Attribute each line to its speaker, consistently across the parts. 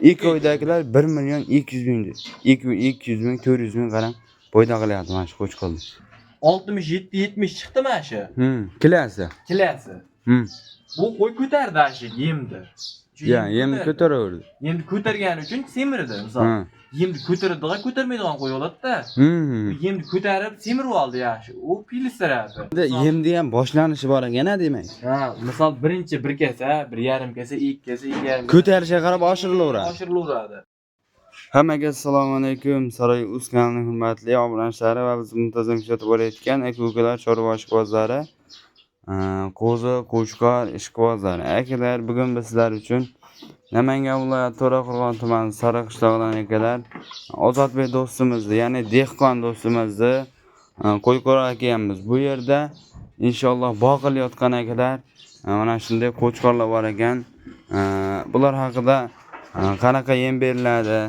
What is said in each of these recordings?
Speaker 1: İlk oydakilar 1 milyon 200 bin, 200 bin, 400 bin qarang boyda qilyapti mana shu qo'chqorlar.
Speaker 2: 67-70 çıktı mı aşı?
Speaker 1: Kilasi.
Speaker 2: Kilasi. Bu koy ko'tardi aşı yemdi.
Speaker 1: Ya, yemni ko'taraverdi.
Speaker 2: Yemni ko'targani uchun semirdi misol. Yemni ko'taradigan ko'tarmaydigan qo'y oladi-da. Yemni ko'tarib semirib oldi yaxshi. U pilistiradi.
Speaker 1: Yemni ham boshlanishi bor ekan-a demak.
Speaker 2: Ha, misol birinchi 1 kasa, 1,5 kasa, 2 kasa, 2,5.
Speaker 1: Ko'tarishiga qarab oshirilaveradi.
Speaker 2: Oshirilaveradi.
Speaker 1: Hammaga assalomu alaykum. Saroy Uz kanalining hurmatli obunachilari va biz muntazam kuzatib borayotgan aka-ukalar, chorva ishqibozlari, qo'zi, qo'chqor ishqibozlari. Akalar, bugun biz sizlar uchun Namangan viloyati To'raqo'rg'on tumani Sariqishloqdan akalar Ozodbek do'stimizni, ya'ni dehqon do'stimizni qo'yqo'roq akamiz. Bu yerda inshaalloh boqilayotgan akalar mana shunday qo'chqorlar bor ekan. Bular haqida qanaqa yem beriladi,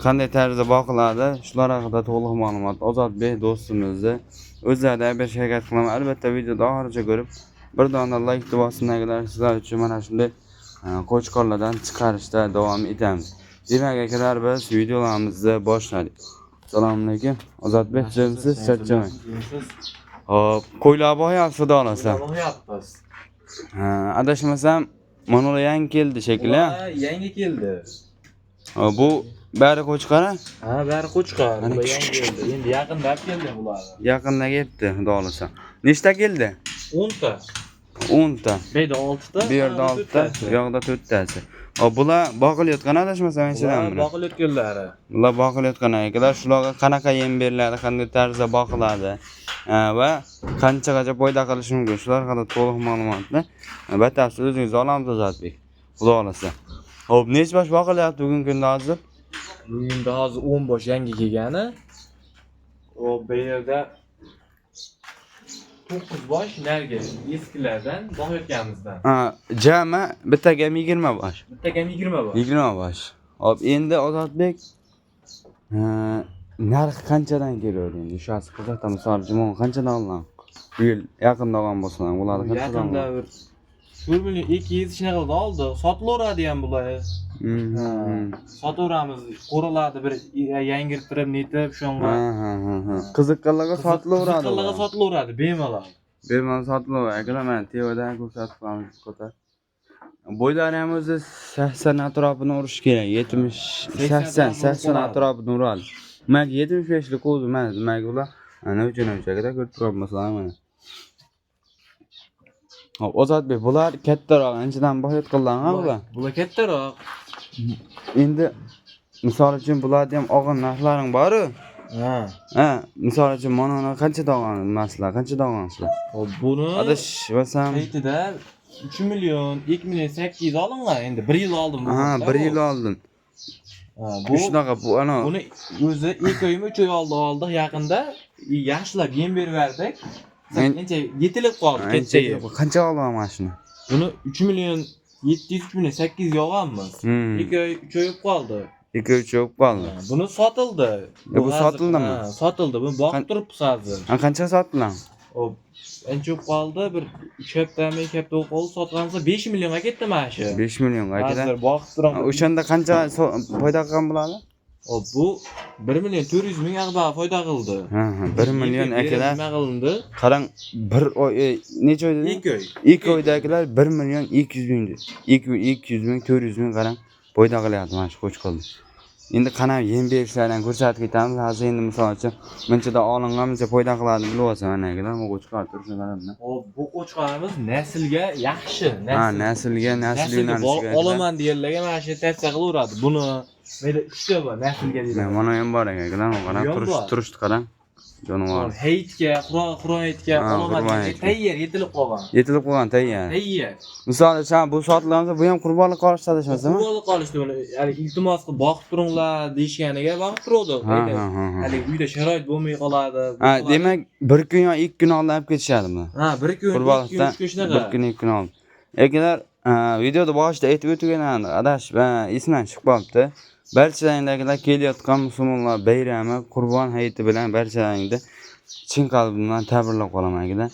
Speaker 1: qanday tarzda boqiladi, shular haqida to'liq ma'lumot Ozodbek do'stimizni o'zlaridan berishga harakat qilaman. Albatta videoni oxirigacha ko'rib, bir dona like bosinglar, sizlar uchun mana shunday qo'chqorlardan chiqarishda davom etamiz. Demak akalar, biz videolarimizni boshladik. Assalomu alaykum. Ozodbek, siz charchamang. Hop, qo'ylar bo'yapsiz, xudo xolasa.
Speaker 2: Bo'yapmiz.
Speaker 1: Adashmasam, mana yangi keldi shekilli.
Speaker 2: Yangi keldi.
Speaker 1: Bu bari qo'chqora?
Speaker 2: Ha, bari qo'chqor. Bu yangi keldi. Endi yaqinda keldi bular.
Speaker 1: Yaqinda keldi, xudo xolasa. Nechta keldi?
Speaker 2: 10 ta.
Speaker 1: 10 ta.
Speaker 2: Bu yerda 6 ta.
Speaker 1: Bu yerda 6 ta, bu yoqda 4 tasi. Bular boqilayotgan adashmasam ichidanmi?
Speaker 2: Boqilayotganlari.
Speaker 1: Bular boqilayotgan akalar, shularga qanaqa yem beriladi, qanday tarzda boqiladi va qanchagacha foyda qilishi mumkin, shular haqida to'liq ma'lumotni batafsil o'zingiz olamiz Ozodbek. Xudo xolasa. Hop, necha bosh boqilyapti bugungi kunda hozir?
Speaker 2: Endi hozir 10 bosh yangi kelgani. O bu yerda 9 bosh narga eskilardan boqayotganimizdan.
Speaker 1: Jami bittaga 20 bosh.
Speaker 2: Bittaga 20 bosh.
Speaker 1: 20 bosh. Hop, endi Ozodbek narx qanchadan keladi endi? Shu asli qizatda misol jumon qanchadan olam? Bu yil yaqinda olgan bo'lsa, ularni qanchadan?
Speaker 2: Yaqinda bir 1 million 200 shuna qildi oldi. Sotilaveradi ham bular. Sotaveramiz. Qo'ralarni bir yangirtirib, netib, shunga.
Speaker 1: Qiziqqanlarga sotilaveradi.
Speaker 2: Qiziqqanlarga sotilaveradi, bemalol.
Speaker 1: Bemalol sotilaveradi. Akalar, mana tevadan ko'rsatib qo'yamiz ko'tar. Bo'ylari ham o'zi 80 atrofini urish kerak. 70, 80 atrofini uradi. Mak 75 lik o'zi mana demak ular ana o'chagacha ko'rib turibmizlar mana. Hop, Ozodbek, bular kattaroq, anchadan boshlayotganlarmi bular?
Speaker 2: Bular kattaroq.
Speaker 1: Endi misol uchun bularda ham og'in narxlaring bor-ku? Ha, misol uchun mana qancha olgan maslar, qancha olgansizlar?
Speaker 2: Hop, buni
Speaker 1: adashmasam
Speaker 2: aytida 3 million, 2 million 800 olingan. Endi 1 yil oldin bu.
Speaker 1: Ha, 1 yil oldin. Bu shunaqa, bu ana.
Speaker 2: Buni o'zi 2 oymi 3 oy oldi yaqinda yaxshilab yem berib berdik. Ancha yetilib qoldi, ketdi.
Speaker 1: Qancha olgan mana shuni?
Speaker 2: Buni 3 million 700, 3 million 800 olganmiz. 2 oy 3 oy qoldi.
Speaker 1: 2-3 oy qoldi.
Speaker 2: Buni sotildi.
Speaker 1: Bu sotildimi?
Speaker 2: Ha, sotildi. Buni boqib turibsiz hozir.
Speaker 1: Qancha sotdilar?
Speaker 2: Hop, ancha qoldi. Bir 3 haftami, 2 hafta qoldi. Sotganimizda 5 millionga ketdi mana shu.
Speaker 1: 5 millionga ketdi.
Speaker 2: Hozir boqib turaman.
Speaker 1: O'shanda qancha foyda qilgan bo'ladi?
Speaker 2: Hop, bu 1 million 400 ming ag'ba foyda qildi.
Speaker 1: 1 million akalar.
Speaker 2: Nima qilindi?
Speaker 1: Qarang, 1 oy, necha oy dedi?
Speaker 2: 2 oy.
Speaker 1: 2 oydagilar 1 million 200 ming, 200 ming, 400 ming qarang foyda qilyapti mana shu qo'chqorlar. Endi qana yem berishlardan ko'rsatib ketamiz. Hozir endi misol uchun bunchada olingancha foyda qiladi bilib olsa mana akalar, bu qo'chqor turishini qarabman.
Speaker 2: Hop, bu qo'chqorimiz naslga yaxshi.
Speaker 1: Naslga, nasl yo'nalishiga.
Speaker 2: Olaman deylarga mana shu tavsiya qilaveradi. Buni mayda 3 ta bor naslga deydi.
Speaker 1: Mana ham bor akalar, qarang, turishni qarang. Jonivor.
Speaker 2: Hayitga, Qur'on hayitga olaman tayyor yetilib qolgan.
Speaker 1: Yetilib qolgan tayyor.
Speaker 2: Tayyor.
Speaker 1: Misol uchun bu sotilamasa, bu ham qurbonlik qilishdi adashmasam.
Speaker 2: Qurbonlik qilishdi buni. Ya'ni iltimos qilib boqib turinglar deyishganiga boqib turuvdik. Hali uyda sharoit bo'lmay qoladi.
Speaker 1: Demak 1 kun yo 2 kun oldin olib ketishadimi?
Speaker 2: Ha, 1 kun, 2 kun shunaqa.
Speaker 1: 1 kun, 2 kun oldin. Akalar, videoda boshida aytib o'tganim adash, esdan chiqib qolibdi. Barchalaringizlar kelayotgan musulmonlar bayrami, Qurbon hayiti bilan barchalaringizga chin qalbimdan tabrlab qolaman akalar.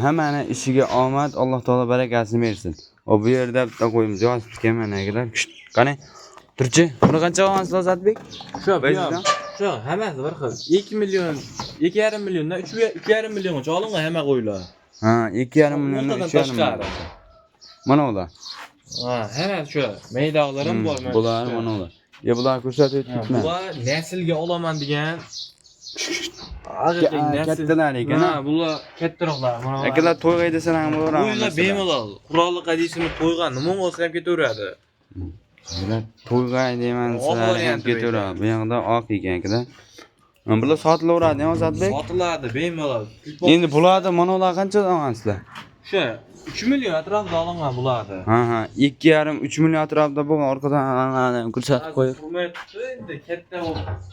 Speaker 1: Hammani ishiga omad, Alloh taolo barakasini bersin. Bu yerda bitta qo'yimiz yozib ketgan mana akalar. Qani Turchi, buni qancha olgansiz Ozodbek?
Speaker 2: Shu
Speaker 1: Bezdan?
Speaker 2: Shu hammasi bir xil. 2 million, 2,5 milliondan 3,5 milliongacha olingan hamma qo'ylar.
Speaker 1: Ha, 2,5 milliondan
Speaker 2: O'rtadan
Speaker 1: 3,5
Speaker 2: tashqari.
Speaker 1: million. Mana ular.
Speaker 2: Ha, hammasi shu. Maydaqlar ham bor.
Speaker 1: Bular mana ular. Bular ko'rsatib o'tibman.
Speaker 2: Bular naslga olaman degan
Speaker 1: Kattalar ekan.
Speaker 2: Ha, bular kattaroqlar. Mana bular.
Speaker 1: Akalar to'yg'ay desang ham bo'laveradi.
Speaker 2: To'ylar bemalol. Qurolli qadisini to'ygan, nima bo'lsa ham ketaveradi.
Speaker 1: Bular to'yg'ay deyman, sizlar ham ketaveradi. Bu yoqda oq ekan akalar. Bular sotilaveradi, Ozodbek?
Speaker 2: Sotiladi bemalol.
Speaker 1: Endi bularni mana ular qancha olgansizlar?
Speaker 2: Shu 3 million atrofida olingan bulardi.
Speaker 1: Ha, 2,5-3 million atrofida bo'lgan orqadan ko'rsatib qo'yib.
Speaker 2: Endi katta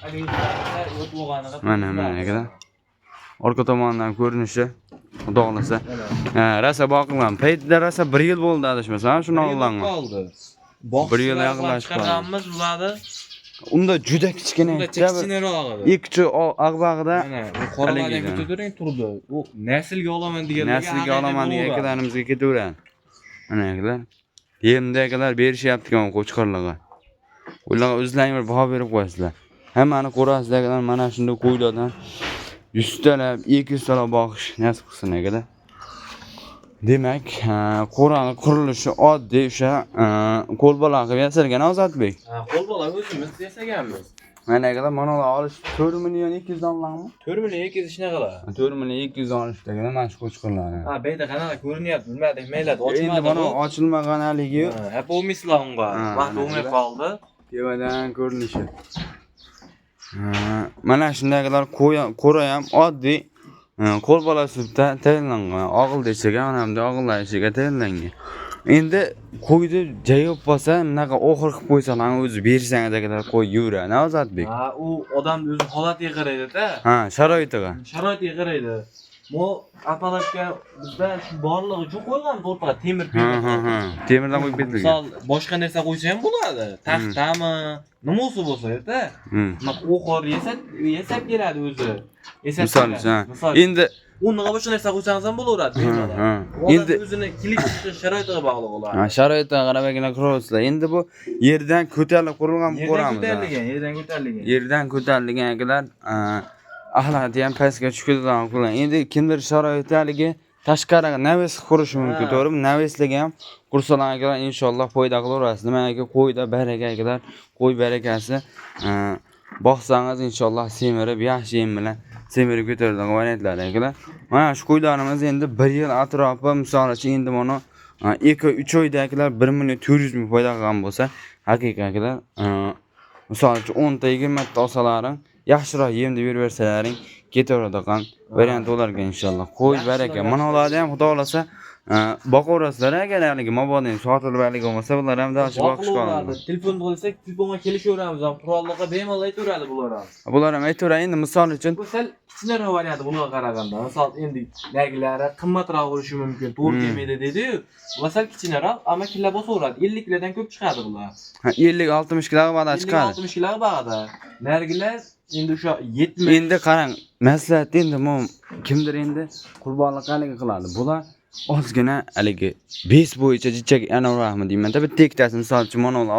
Speaker 2: agentliklar o'tib bo'lganiga.
Speaker 1: Mana akalar. Orqa tomondan ko'rinishi, xudo xolasa. Ha, rasa boqilgan. Paytda rasa 1 yil bo'ldi adashmasam, shuni olganman.
Speaker 2: Qoldi.
Speaker 1: Bir yil yaqinlashib qoldi.
Speaker 2: Chiqarganmiz bularni.
Speaker 1: Unda juda kichkina.
Speaker 2: Unda kichkinaroq edi.
Speaker 1: Ikki ag'bag'ida
Speaker 2: Mana qoralarga ko'taring turdi. U naslga olaman deganlarga.
Speaker 1: Naslga olaman degan akalarimizga ketaveradi. Mana akalar. Yemda akalar berishyapti-ku qo'chqorlarga. Ularga o'zlaring bir baho berib qo'yasizlar. Hammani ko'rasizlar akalar, mana shunday qo'ylardan 100 talab, 200 talab boqish nasib qilsin akalar. Demak, qo'rani qurilishi oddiy o'sha qo'lbola qilib yasalgan Ozodbek.
Speaker 2: Ha, qo'lbola o'zimiz yasaganmiz.
Speaker 1: Mana akalar, mana ular olish 4 million 200 dollarmi?
Speaker 2: 4 million 200 shunaqa.
Speaker 1: 4 million 200 olishdagan mana shu qo'chqorlarni.
Speaker 2: Ha, bu yerda qanaqa ko'rinyapti, bilmadik, mayli, ochmadi.
Speaker 1: Endi mana ochilmagan haligi.
Speaker 2: Ha, bo'lmaysizlar unga. Vaqt bo'lmay qoldi.
Speaker 1: Tevadan ko'rinishi. Mana shundaylar qo'ra ham oddiy qo'lbola suvda tayyorlangan. Og'il deshaga, hamda og'illashiga tayyorlangan. Endi qo'yni jayib bo'lsa, bunaqa oxir qilib qo'ysalar, o'zi bersangizlar qo'y yuradi, Ozodbek.
Speaker 2: Ha, u odamning o'zi holatiga qaraydi-da.
Speaker 1: Ha, sharoitiga.
Speaker 2: Sharoitiga qaraydi. Mo apalashga bizda shu borligi uchun qo'ygan o'rtaga temir
Speaker 1: Ha. Temirdan qo'yib berilgan.
Speaker 2: Misol boshqa narsa qo'ysa ham bo'ladi. Taxtami, nima bo'lsa-da. Mana oxir yasab keladi o'zi.
Speaker 1: Misol, endi
Speaker 2: unga boshqa narsa qo'ysangiz ham bo'laveradi. Endi o'zini kelib chiqish sharoitiga bog'liq bo'ladi.
Speaker 1: Ha, sharoitiga qarabagina qurasizlar. Endi bu yerdan ko'tarilib qurilgan quramiz. Yerdan ko'tarilgan akalar, axlati ham pastga tushib ketadigan qurgan. Endi kimdir sharoitligi tashqariga naves qurishi mumkin, to'g'rimi? Navesligi ham qursalar akalar inshaalloh foyda qilaverasiz. Nimaga qo'yda baraka akalar, qo'y barakasi boqsangiz inshaalloh semirib, yaxshi yem bilan semirib ko'taradigan variantlar akalar. Mana shu qo'ylarimiz endi 1 yil atrofi, misol uchun endi mana 2-3 oyda akalar 1 million 400 ming foyda qilgan bo'lsa, haqiqatan akalar, misol uchun 10 ta 20 ta olsalaring, yaxshiroq yem deb bersalaring ketaveradigan variant bo'larkan inshaalloh. Qo'y baraka. Mana ularni ham xudo xolasa boqaverasizlar agar haligi mabodo sotilib haligi bo'lmasa, ular ham dashi boqishga oladi.
Speaker 2: Telefon qilsak, telefonga kelishaveramiz, qurollarga bemalol aytaveradi bular ham.
Speaker 1: Bular ham aytaveradi, endi misol uchun
Speaker 2: bu sal kichkinaroq varianti bunga qaraganda. Misol endi nargilari qimmatroq bo'lishi mumkin, to'g'ri kelmaydi dedi-yu. Bu sal kichkinaroq, ammo killa bosaveradi. 50 kilodan ko'p chiqadi bular.
Speaker 1: Ha, 50-60 kiloga bag'da chiqadi.
Speaker 2: 60 kiloga bag'da. Nargilar endi o'sha 70.
Speaker 1: Endi qarang, maslahat endi kimdir endi qurbonlik qiladi. Bular ozgina haligi bes bo'yicha jichak anovrahmi deyman-da, bitta ikkitasi misol uchun monolar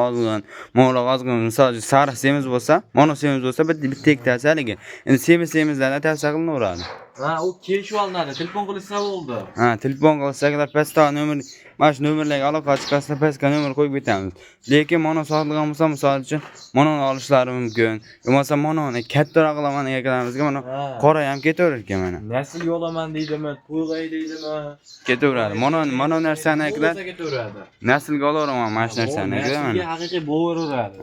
Speaker 1: ozgina misol uchun sariq semiz bo'lsa, mono semiz bo'lsa bitta ikkitasi haligi. Endi semizlardan tavsiya qilinadi.
Speaker 2: Ha, u kelishib olinadi. Telefon qilsa bo'ldi.
Speaker 1: Ha, telefon qilsalar pastda nomer, mana shu nomerlarga aloqa chiqarsa pastga nomer qo'yib ketamiz. Lekin mono sotilgan bo'lsa, misol uchun mononi olishlari mumkin. Bo'lmasa mononi kattaroq qilaman deganlarimizga mana qora ham ketaverar ekan mana.
Speaker 2: Nasl yo'laman deydimi, to'yg'ay deydimi?
Speaker 1: Ketaveradi. Mono narsani akalar.
Speaker 2: Ketaveradi.
Speaker 1: Naslga olaveraman mana shu narsani akalar mana.
Speaker 2: Naslga haqiqiy bo'laveradi.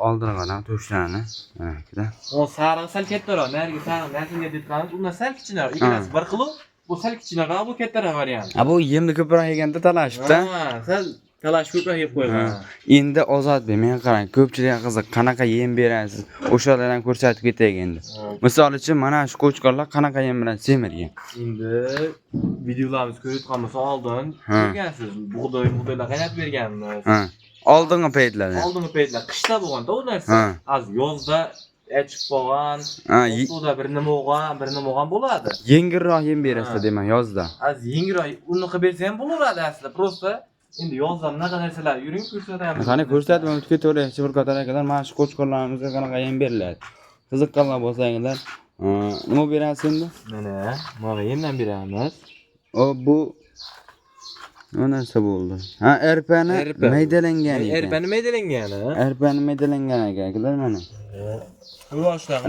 Speaker 1: Oldirgan to'shlarni. Mana akalar.
Speaker 2: O sariq sal kattaroq, narigi sariq naslga detqamiz, undan sal kichkinaroq. Ikkalasi bir xil, bu sal kichkinaroq, bu kattaroq variant.
Speaker 1: Bu yemni ko'proq yeganda talashibda.
Speaker 2: Ha, sal talash ko'proq yeb qo'ygan.
Speaker 1: Endi Ozodbek, men qarang, ko'pchilik qiziq, qanaqa yem berasiz? O'shalardan ko'rsatib ketaylik endi. Misol uchun mana shu qo'chqorlar qanaqa yem bilan semirgan?
Speaker 2: Endi videolarimiz ko'rayotgan bo'lsa oldin ko'rgansiz, bug'doylar qaynatib berganmiz.
Speaker 1: Ha. Oldingi paytlarda.
Speaker 2: Oldingi paytlar qishda bo'lganda u narsa. Az yozda echib bo'lgan, suvda bir nima bo'lgan bo'ladi.
Speaker 1: Yengilroq yem berasiz deyman yozda.
Speaker 2: Az yengilroq uni qilib bersa ham bo'laveradi aslida. Prosta Endi yozdan naqa narsalar yuring ko'rsatamiz.
Speaker 1: Qani ko'rsatib o'tga to'g'ri bir qatorlar mana shu qo'chqorlarimizga qanaqa yem beriladi. Qiziqqanlar bo'lsangizlar, nima berasiz endi?
Speaker 2: Mana, mana yemdan beramiz.
Speaker 1: O bu nima narsa bo'ldi? Ha, erpani maydalangan ekan.
Speaker 2: Erpani maydalangani.
Speaker 1: Erpani maydalangan ekan, mana.
Speaker 2: Quyoshdan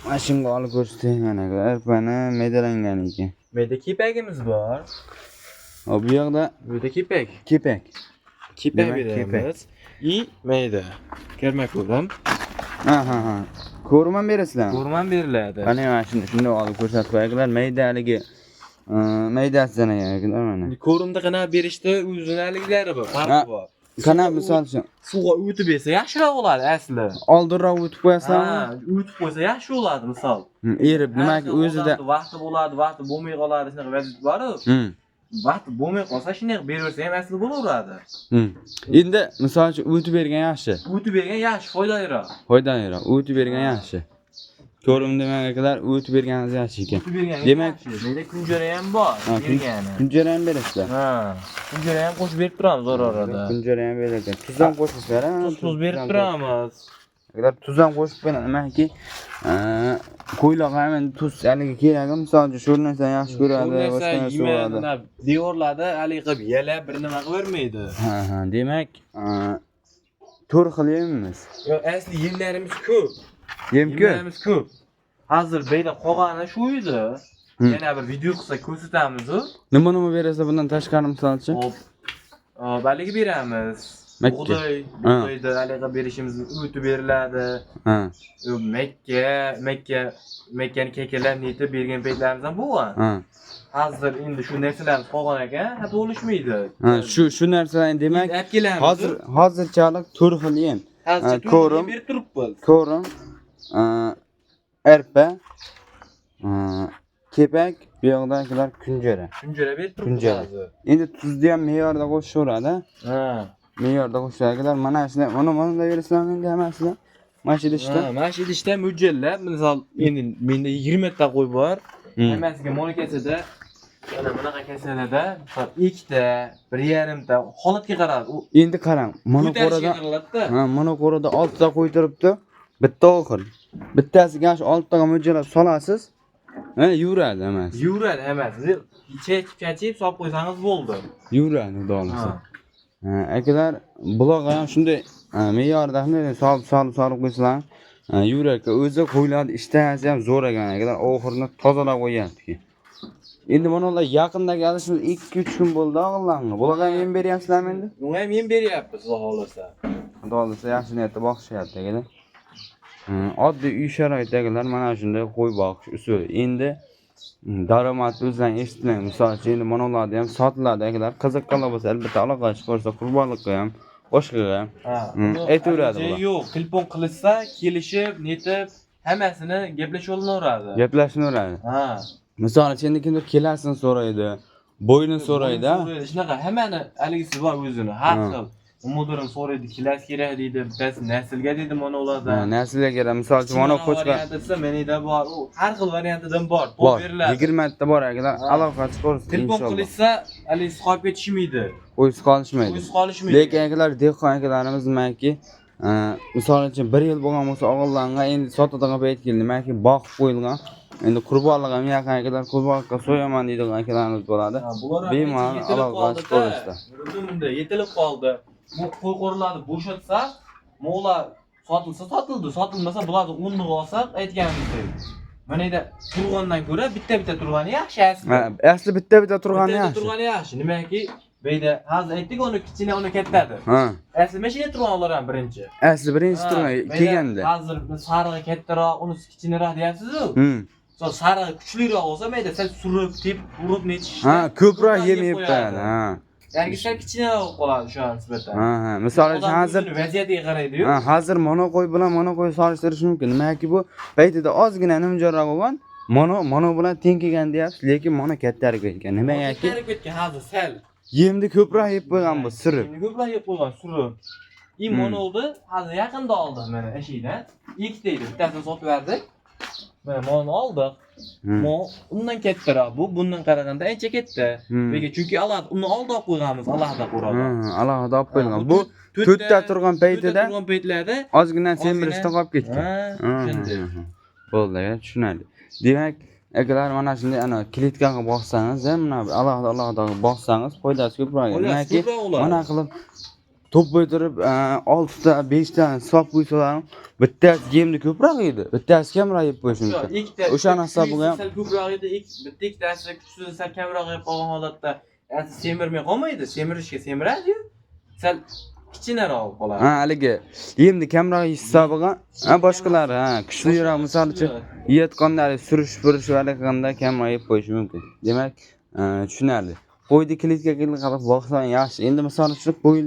Speaker 1: Mashinaga olib ko'rsating mana. Erpani maydalangan ekan.
Speaker 2: Mayda kepagimiz bor.
Speaker 1: O bu yoqda
Speaker 2: Bu yerda kepak.
Speaker 1: kepak.
Speaker 2: Kepak
Speaker 1: Demak,
Speaker 2: beramiz. I mayda. Ko'rma ko'ram.
Speaker 1: Ha. Ko'rman berasizlar.
Speaker 2: Ko'rman beriladi.
Speaker 1: Qani mana shuni olib ko'rsatib qo'yinglar. Maydaligi maydasidan ekan mana.
Speaker 2: Ko'rimda qana berishda o'zunaliklari bor, farqi bor.
Speaker 1: Qana misol uchun
Speaker 2: Suvga o'tib bersa yaxshiroq bo'ladi asli.
Speaker 1: oldinroq o'tib qo'yasanmi?
Speaker 2: Ha, o'tib qo'ysa yaxshi bo'ladi misol.
Speaker 1: Erib, nimaga o'zida
Speaker 2: vaqti bo'ladi, vaqti bo'lmay qoladi, shunaqa vaziyat bor-ku. Vaqti bo'lmay qolsa shunday beraversa ham asli bo'laveradi.
Speaker 1: Endi misol uchun o'tib bergan yaxshi.
Speaker 2: O'tib bergan yaxshi, foydaliroq.
Speaker 1: Foydaliroq. O'tib bergan yaxshi. Ko'rim demaklar o'tib berganingiz yaxshi ekan.
Speaker 2: O'tib bergan.
Speaker 1: Demak,
Speaker 2: menda kunjara ham bor, bergani.
Speaker 1: kunjara ham berasizlar.
Speaker 2: Ha, kunjara ham qo'shib berib turamiz orada.
Speaker 1: Kunjara ham berasiz. Tuz ham qo'shasizlar, ha?
Speaker 2: Tuz berib turamiz.
Speaker 1: Agar tuz ham qo'shib qo'yadi, nimaiki, qo'yloq ham endi tuz haligi kerak, misol uchun shu narsani yaxshi ko'radi, boshqa narsa bo'ladi.
Speaker 2: Devorlarda haligi qilib yalab bir nima qilib bermaydi.
Speaker 1: Ha, demak, 4 xil yemimiz.
Speaker 2: Yo, asli yemlarimiz ko'p.
Speaker 1: Yem ko'p.
Speaker 2: Yemlarimiz ko'p. Hozir beyda qolgani shu edi. Yana bir video qilsa ko'rsatamiz-ku.
Speaker 1: Nima berasiz bundan tashqari misol uchun?
Speaker 2: Hop. Baligi beramiz. Bug'doyda haligi berishimiz o'tib beriladi.
Speaker 1: Ha.
Speaker 2: Makkani kekalab netib bergan paytlarimiz ham bo'lgan.
Speaker 1: Ha.
Speaker 2: Hozir endi shu narsalar qolgan ekan, hatto bo'lishmaydi.
Speaker 1: Ha, shu narsalarni demak, hozirchalik 4 xil yem.
Speaker 2: Ko'rim berib turibmiz.
Speaker 1: Ko'rim, erpa, kepak, bu yoqdagilar kunjara.
Speaker 2: Kunjara berib turibmiz.
Speaker 1: Endi tuzni ham me'yorda qo'shaveradi.
Speaker 2: Ha.
Speaker 1: Me'yorda qo'shadilar. Mana shuni mana berasizlarmi endi hammasini? Mana shu idishda.
Speaker 2: Ha, mana shu idishda mo'ljallab, misol endi menda 20 ta qo'y bor. Hammasiga mo'l kasada mana bunaqa kasalada 2 ta, 1,5 ta holatga qarab.
Speaker 1: Endi qarang, mana qo'rada. Ha, mana qo'rada 6 ta qo'y turibdi. Bitta oxir. Bittasiga shu 6 taga mo'ljallab solasiz. Ha, yuradi emas.
Speaker 2: Yuradi emas. Chechib solib qo'ysangiz bo'ldi.
Speaker 1: Yuradi, xudo xolasa. Akalar, buloqqa ham shunday me'yorda shunday solib qo'ysalar, yurakka o'zi qo'yiladi, ishtahasi ham zo'r ekan akalar, oxirini tozalab qo'yapti. Endi mana ular yaqindagi alishimiz 2-3 kun bo'ldi, og'illarga. Buloqqa ham yem beryapsizlarmi endi?
Speaker 2: Bunga ham yem beryapmiz, xudo xolasa.
Speaker 1: Xudo xolasa yaxshi niyatda boqishyapti akalar. Oddiy uy sharoitidagilar mana shunday qo'y boqish usuli. Endi daromad o'zdan eshitmang. Misol uchun endi mana ularni ham sotiladi akalar. Qiziqqanlar bo'lsa, albatta aloqa chiqarsa, qurbonlikqa ham, boshqaga ham aytaveradi bular.
Speaker 2: Yo'q, telefon qilishsa, kelishib, netib, hammasini gaplashib olaveradi.
Speaker 1: Gaplashaveradi.
Speaker 2: Ha.
Speaker 1: Misol uchun endi kimdir kelasini so'raydi, bo'yini so'raydi.
Speaker 2: Shunaqa hammani haligisi bor o'zini, har xil. Umudirim so'raydi, kilas kerak deydi, bittasi naslga deydi mana ularda.
Speaker 1: Naslga kerak. Misol uchun mana qo'chqa
Speaker 2: variantida menida bor, u har xil variantidan bor.
Speaker 1: Beriladi. 20 ta bor akalar, aloqa chiqarsa
Speaker 2: telefon qilishsa, haligi qolib ketishmaydi.
Speaker 1: O'ysiz qolishmaydi.
Speaker 2: O'ysiz qolishmaydi.
Speaker 1: Lekin akalar, dehqon akalarimiz nimaki, misol uchun 1 yil bo'lgan bo'lsa, o'g'illarga endi sotadigan payt keldi, nimaki boqib qo'yilgan. Endi qurbonlik ham yaqin akalar, qurbonlikqa so'yaman deydigan akalarimiz bo'ladi. Bemalol aloqa chiqarishdi.
Speaker 2: Bunda yetilib qoldi. Bu qo'y qo'rlarni bo'shatsa, mo'lar sotildi, sotilmasa bularni o'rniga olsak, aytganimizdek. Mana eda turgandan ko'ra bitta turgani yaxshi asli.
Speaker 1: Asli bitta turgani yaxshi.
Speaker 2: Turgani yaxshi. Nimaki, beyda hozir aytdik, uni kichkina, uni kattadi.
Speaker 1: Ha.
Speaker 2: Asli mashina turganlar ham birinchi.
Speaker 1: Asli birinchi turgan kelganda.
Speaker 2: Hozir sarig'i kattaroq, unisi kichkinaroq deyapsiz-ku. Sarig'i kuchliroq bo'lsa, mayda sal surib, tep, urib netish.
Speaker 1: Ha, ko'proq yem yeb qo'yadi. Ha.
Speaker 2: Yangi sal kichkinaroq qoladi shu an nisbatan.
Speaker 1: Ha, misol uchun hozir
Speaker 2: vaziyatiga qaraydi-yu.
Speaker 1: Ha, hozir mono qo'y bilan mono qo'y solishtirish mumkin. Nimaki bu paytida ozgina nimjonroq bo'lgan, mono bilan teng kelgan deyapsiz, lekin mono kattaroq ketgan. Nimagaki?
Speaker 2: Kattaroq ketgan hozir sal.
Speaker 1: Yemni ko'proq yeb qo'ygan bu surib.
Speaker 2: Yemni ko'proq yeb qo'ygan surib. Mono oldi, hozir yaqinda oldik mana eshikdan. 2 ta edi, bittasini sotib berdik. Mana molni oldik. Mol undan kattaroq bu, bundan qaraganda ancha katta. Nega? Chunki uni oldi olib qo'yganmiz, alohida qo'radi.
Speaker 1: Alohida olib qo'yilgan. Bu to'rtta turgan paytida ozgina semirishda qolib ketgan. Bo'ldi, tushunarli. Demak, akalar mana shunday ana klitkaga bossangiz, mana alohida bossangiz foydasi ko'proq. Demakki, mana qilib to'pib turib 6 ta, 5 ta hisob qo'ysalar, bittasi yemni ko'proq edi. Bittasi kamroq yeb qo'yish mumkin. O'shani hisobiga ham
Speaker 2: ko'proq edi, bitta ikkitasi kuchsiz sal kamroq yeb qolgan holatda semirmay qolmaydi, semirishga semiradi-yu. Sal kichinaroq qoladi.
Speaker 1: Haligi yemni kamroq yeyish hisobiga, boshqalari, kuchliroq misol uchun yeyotganlari surish qilganda kamroq yeb qo'yish mumkin. Demak, tushunarli. Qo'ydi klitga qilib boqsan yaxshi. Endi misol uchun qo'y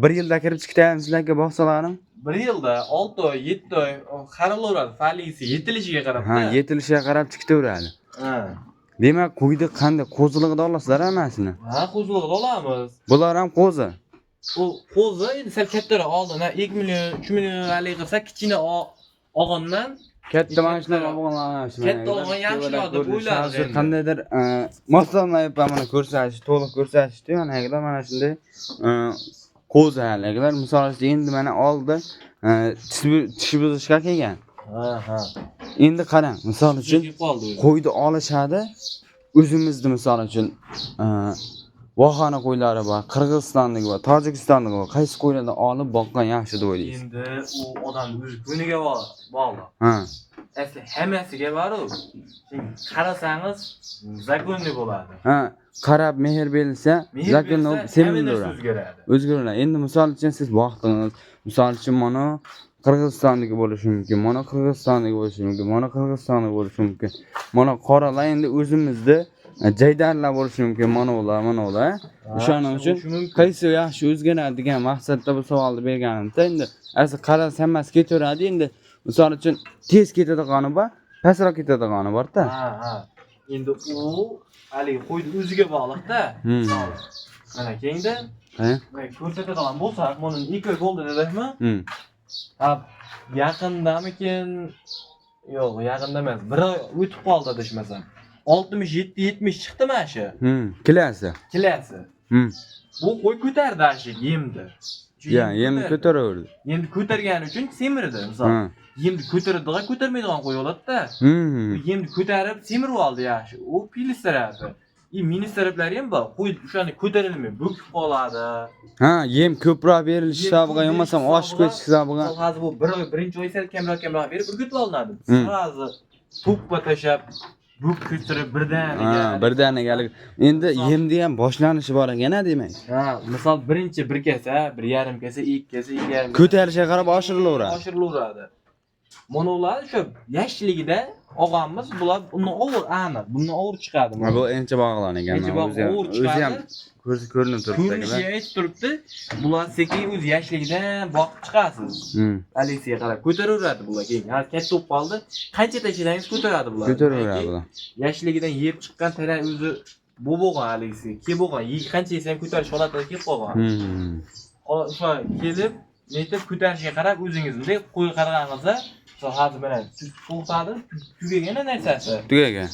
Speaker 1: 1 yilda kirib chiqayapsizlarga boqsalarim?
Speaker 2: 1 yilda 6 oy, 7 oy qarilaveradi. Falisi yetilishiga qarab.
Speaker 1: Yetilishiga qarab chiqaveradi. Demak, qo'ydi qanday qo'ziligida olasizlar hammasini?
Speaker 2: Qo'ziligida olamiz.
Speaker 1: Bular ham qo'zi.
Speaker 2: U qo'zi endi sal kattaroq oldin 2 million, 3 million alik qilsa, kichkina olgandan
Speaker 1: katta mana shunaqa bo'lgan.
Speaker 2: Katta olgan yaxshiroq deb o'yladim.
Speaker 1: Qandaydir moslamayib mana ko'rsatish, to'liq ko'rsatishdi. Ya'ni mana shunday qo'zi haligilar misol uchun endi mana oldi tish buzishga kelgan. Endi qarang, misol uchun qo'yni olishadi. O'zimizni misol uchun Vohana qo'ylari bor, Qirg'izistondagi va Tojikistondagi va qaysi qo'ylarni olib boqqan yaxshi deb o'ylaysiz?
Speaker 2: Endi u odamning o'z ko'niga bog'liq. Asli hammasiga bor-ku. Qarasangiz zakonni bo'ladi.
Speaker 1: Qarab mehr berilsa, zakonni sevindiradi. O'zgaradi. Endi misol uchun siz boqdingiz. Misol uchun mana Qirg'izistondagi bo'lishi mumkin, mana Qirg'izistondagi bo'lishi mumkin, mana Qirg'izistondagi bo'lishi mumkin. Mana qoralar endi o'zimizda jaydarlar bo'lishi mumkin, mana ular. O'shaning uchun qaysi yaxshi o'zgaradi degan maqsadda bu savolni berganimda, endi asli qarasa hammasi ketaveradi. Endi misol uchun tez ketadigani bor, pastroq ketadigani bor-da.
Speaker 2: Endi u haligi qo'yni o'ziga bog'liq-da. Mana kengda. Mana ko'rsatadigan bo'lsak, mana 2 oy bo'ldi dedikmi? Yaqindamikin? Yo'q, yaqinda emas. 1 oy o'tib qoldi deshmasam. 67-70 chiqdi mana shu.
Speaker 1: Kilasi.
Speaker 2: Bu qo'y ko'tardi ashi yemdi.
Speaker 1: Yemni ko'taraverdi.
Speaker 2: Yemni ko'targani uchun semirdi, misol. Yemni ko'taradigan, ko'tarmaydigan qo'y bo'ladi-da. Yemni ko'tarib semirib oldi yaxshi. U pilis tarafi. Minus taraflari ham bor. Qo'y o'shani ko'tarilmay bo'kib qoladi.
Speaker 1: Yem ko'proq berilishi hisobiga, yo'masam oshib ketish hisobiga.
Speaker 2: Hozir bu 1 oy, birinchi oy sal kamroq berib urgutib olinadi. Hozir to'ppa tashab Buk ko'tarib birdaniga. Endi yemni ham boshlanishi bor ekan-a demak. Misol birinchi 1 kasa, 1,5 kasa, 2 kasa, 2,5.
Speaker 1: Ko'tarishiga qarab oshirilaveradi.
Speaker 2: Mana ular shu yoshligida og'amiz bular uni ovur aniq, bundan ovur chiqadi.
Speaker 1: Bu encha bog'lan ekan. O'zi ham ko'rinib turibdi.
Speaker 2: Ko'rinishi aytib turibdi. Bular sekin o'z yoshligidan boqib chiqasiz. Alisiga qarab ko'taraveradi bular keyin. Katta bo'lib qoldi. Qancha tashlasangiz ko'taradi bular.
Speaker 1: Ko'taraveradi bular.
Speaker 2: Yoshligidan yeb chiqqan tana o'zi bu bo'lgan Alisi. Kelib bo'lgan. Qancha yesam ko'tarish holatida kelib qolgan. O'sha kelib, netib ko'tarishga qarab o'zingizni qo'y qarag'aningizda hozir mana to'xtadi, tugagan narsasi.
Speaker 1: Tugagan.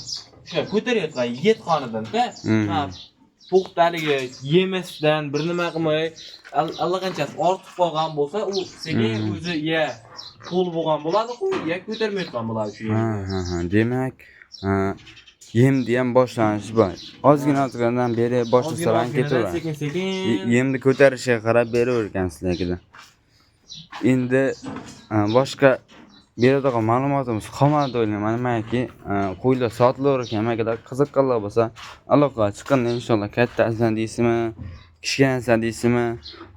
Speaker 2: O'sha ko'tarayotgan yetqonidan-da, to'xtaligi yemasdan bir nima qilmay, allaqanchasi ortib qolgan bo'lsa, u sekin o'zi qo'l bo'lgan bo'ladi-ku, ko'tarmayotgan bo'ladi shu yerda.
Speaker 1: Demak, yemni ham boshlanishi bor. Ozgina beri boshlasalar ketaveradi.
Speaker 2: Sekin-sekin
Speaker 1: yemni ko'tarishiga qarab beravergansizlar. Endi boshqa beradigan ma'lumotimiz qolmadi o'ylayman. Maniki qo'ylar sotilar ekan, agar qiziqqanlar bo'lsa, aloqa chiqindi inshaalloh kattasidan deysizmi, kichkinasidan deysizmi,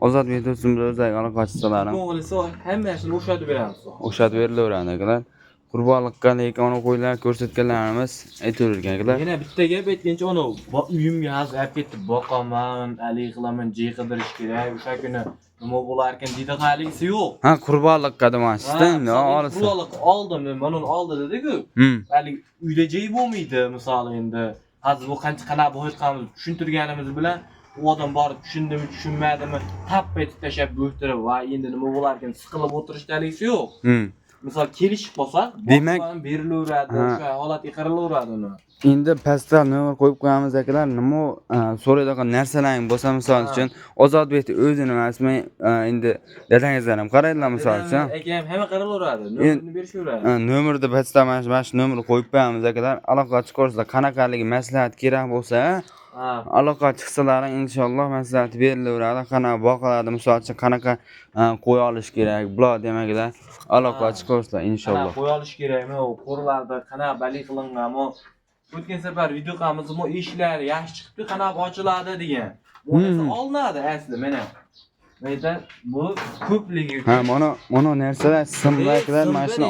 Speaker 1: ozod metodisi bilan o'zlariga aloqa chiqsalarim.
Speaker 2: Bo'lsa, hammasini o'shatib beramiz.
Speaker 1: O'shatib berilaveradi akalar. Qurbonlikqa lekin uni qo'ylar ko'rsatganlarimiz aytavergan akalar.
Speaker 2: Yana bitta gap aytgancha, uni uyimga hozir olib ketib boqaman, alik qilaman, jey qidirish kerak. O'sha kuni nima bo'lar ekan deydi halisi yo'q.
Speaker 1: Qurbonlikqa demasizda, endi olsa.
Speaker 2: Qurbonlik oldim, men uni oldi dedi-ku. Hali uyda jey bo'lmaydi, misol endi. Hozir bu qanaqa bo'layotganimizni tushuntirganimiz bilan u odam borib tushundimi, tushunmadimi, tap etib tashab bo'tirib, va endi nima bo'lar ekan, siqilib o'tirishda halisi yo'q. misol kelishib qolsak,
Speaker 1: Demak-
Speaker 2: boshqalarni berilaveradi,
Speaker 1: Ha.
Speaker 2: o'sha holatga qarallaveradi uni.
Speaker 1: Endi pastda nomer qo'yib qo'yamiz akalar. Nima so'raydigan narsalaring bo'lsa, misol
Speaker 2: Ha.
Speaker 1: uchun Ozodbekni o'zini emasmi, endi dadangizlar ham qaraydilar misol uchun.
Speaker 2: Akam hamma qarallaveradi, nomerni berishaveradi.
Speaker 1: Nomerni pastda mana shu nomerni qo'yib qo'yamiz akalar. Aloqa chiqarsizlar, qanaqaligi maslahat kerak bo'lsa,
Speaker 2: Ha.
Speaker 1: aloqa chiqsalaring inshaalloh maslahat berilaveradi. Qanaqa boqiladi, misol uchun qanaqa qo'y olish kerak, bular demakda aloqa
Speaker 2: Ha.
Speaker 1: chiqarsizlar
Speaker 2: Qanaqa
Speaker 1: inshaalloh.
Speaker 2: qo'y olish kerakmi, u qo'rlarda qanaqa bali qilinganmi? O'tgan safar video qilganmiz, eshiklar yaxshi chiqibdi, qanaqa ochiladi degan. Bu narsa olinadi asli mana. Mayda bu ko'pligi
Speaker 1: Ha, mana narsalar simlarlar mana shuni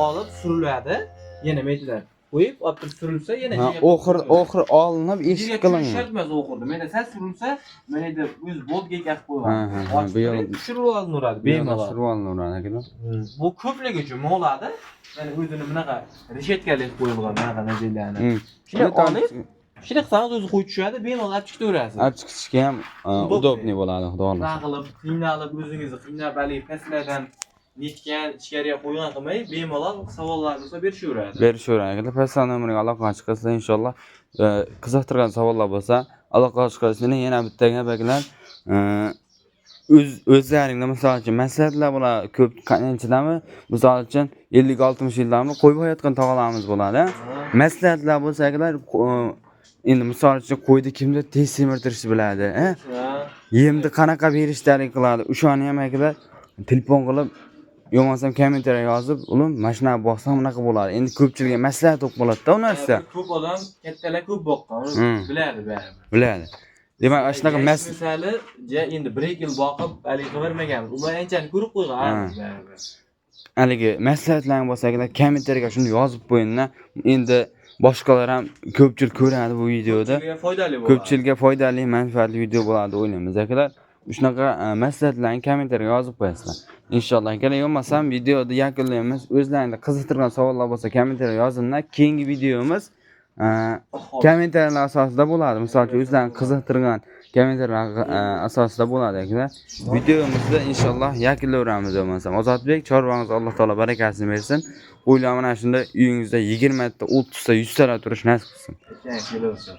Speaker 2: olib suriladi. Yana maydalar qo'yib, olib surilsa yana
Speaker 1: oxir olinib eshik qilingan.
Speaker 2: Shart emas o'qirdi. Menda sal surilsa, mana endi o'z boltga qilib
Speaker 1: Ha, ha, ha, bu
Speaker 2: qo'ygan.
Speaker 1: yo'l-
Speaker 2: Tushirib olinadi, bemalol.
Speaker 1: Shirvanlar akalar.
Speaker 2: Bu ko'pligi uchun bo'ladi. Ya'ni o'zini bunaqa reshetkali qilib qo'yilgan bunaqa modellarni. Shuni olib, shuni qilsangiz o'zi qo'yib tushadi, bemalol olib chiqaverasiz.
Speaker 1: Olib chiqishga ham udobniy bo'ladi, xudo xohlasa.
Speaker 2: Taqilib, qiynalib, o'zingizni qiynab ali pastlardan netgan ichkariga qo'ygan qilmay, bemalol savollar bo'lsa berishaveradi.
Speaker 1: Berishaveradi akalar. Pastdan nomeriga aloqa chiqarsa inshaalloh qiziqtirgan savollar bo'lsa aloqa chiqarishni yana bitta gap akalar. O'zlaringda misol uchun maslahatlar bo'lar, ko'p qanchadami misol uchun 50-60 yillarni qo'yib qo'yayotgan tog'alarimiz bo'ladi. Maslahatlar bo'lsa akalar, endi misol uchun qo'yni kimdir tez semirtirishni biladi, yemni qanaqa berishdalik qiladi. O'shani ham akalar telefon qilib, yo'lmasam kommentariya yozib, "Ulim, mana shunaqa boqsam bunaqa bo'ladi." Endi ko'pchilikga maslahat o'qib bo'ladi-da u narsa.
Speaker 2: Ko'p odam kattalar ko'p boqqan, biladi baribir.
Speaker 1: Biladi. Demak, ana shunaqa
Speaker 2: misoli, endi 1 yil boqib ali qivermaganmiz. Ular anchani ko'rib qo'ygan baribir.
Speaker 1: haligi maslahatlaring bo'lsa akalar kommentariyaga shuni yozib qo'yinglar. Endi boshqalar ham ko'pchilik ko'radi bu videoda.
Speaker 2: Ko'pchilikga foydali bo'ladi.
Speaker 1: Ko'pchilikga foydali, manfaatli video bo'ladi deb o'ylaymiz akalar. Shunaqa maslahatlarni kommentariyaga yozib qo'yasizlar. Inshaalloh akalar, yo'lmasam videoni yakunlaymiz. O'zlaringizga qiziqtirgan savollar bo'lsa kommentariyaga yozinglar. Keyingi videomiz kommentariyalar asosida bo'ladi. Misol uchun o'zlaringizga qiziqtirgan kommentariyalar asosida bo'ladi akalar. Videomizni inshaalloh yakunlayveramiz bo'lmasam. Ozodbek, chorvangiz Alloh taolo barakasini bersin. O'ylayman mana shunda uyingizda 20 ta, 30 ta, 100 ta turish nasib qilsin.
Speaker 2: Keling, kelsin.